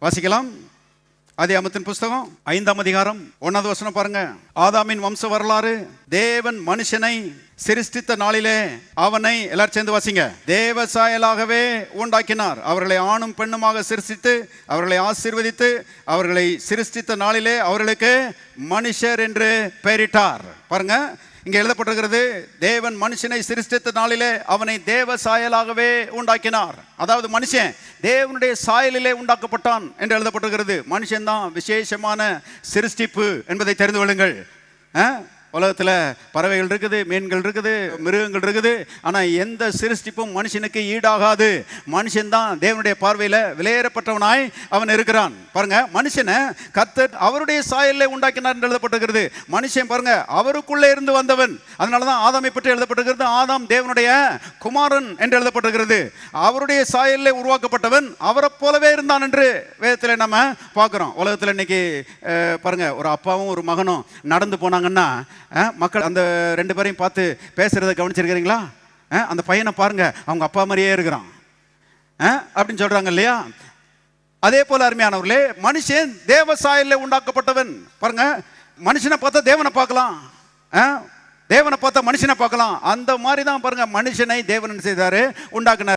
வாசிக்கலாம். ஆதியாகமத்தின் புஸ்தகம் 5ஆம் அதிகாரம் 1வது வசனம் பாருங்க. ஆதாமின் வம்ச வரலாறு. தேவன் மனுஷனை சிருஷ்டித்த நாளிலே அவனை, எல்லாரும் சேர்ந்து வாசிங்க, தேவ சாயலாகவே உண்டாக்கினார். அவர்களை ஆணும் பெண்ணுமாக சிருஷ்டித்து அவர்களை ஆசீர்வதித்து அவர்களை சிருஷ்டித்த நாளிலே அவர்களுக்கு மனுஷர் என்று பெயரிட்டார். பாருங்க, இங்க எழுதப்பட்டிருக்கிறது, தேவன் மனுஷனை சிருஷ்டித்த நாளிலே அவனை தேவ சாயலாகவே உண்டாக்கினார். அதாவது மனுஷன் தேவனுடைய சாயலிலே உண்டாக்கப்பட்டான் என்று எழுதப்பட்டிருக்கிறது. மனுஷன் தான் விசேஷமான சிருஷ்டிப்பு என்பதை தெரிந்து கொள்ளுங்கள். உலகத்தில் பறவைகள் இருக்குது, மீன்கள் இருக்குது, மிருகங்கள் இருக்குது. ஆனால் எந்த சிருஷ்டிப்பும் மனுஷனுக்கு ஈடாகாது. மனுஷன்தான் தேவனுடைய பார்வையில் விலையேறப்பட்டவனாய் அவன் இருக்கிறான். பாருங்க, மனுஷனை கர்த்தர் அவருடைய சாயலில் உண்டாக்கினார் என்று எழுதப்பட்டிருக்கிறது. மனுஷன் பாருங்க அவருக்குள்ளே இருந்து வந்தவன். அதனால தான் ஆதாமை பற்றி எழுதப்பட்டிருக்கிறது, ஆதாம் தேவனுடைய குமாரன் என்று எழுதப்பட்டிருக்கிறது. அவருடைய சாயலில் உருவாக்கப்பட்டவன், அவரை போலவே இருந்தான் என்று வேதத்தில் நம்ம பார்க்குறோம். உலகத்தில் இன்னைக்கு பாருங்க, ஒரு அப்பாவும் ஒரு மகனும் நடந்து போனாங்கன்னா மக்கள் அந்த 2 பேரையும் பார்த்து பேசுறதை கவனிச்சிருக்கிறீங்களா? அந்த பையனை பாருங்க, அவங்க அப்பா மாதிரியே இருக்கிறான் அப்படின்னு சொல்றாங்க இல்லையா? அதே போல அருமையானவர்களே, மனுஷன் தேவ சாயலில் உண்டாக்கப்பட்டவன். பாருங்க, மனுஷனை பார்த்தா தேவனை பார்க்கலாம், தேவனை பார்த்தா மனுஷனை பார்க்கலாம். அந்த மாதிரி தான் பாருங்க மனுஷனை தேவன் செய்தாரு, உண்டாக்குனார்.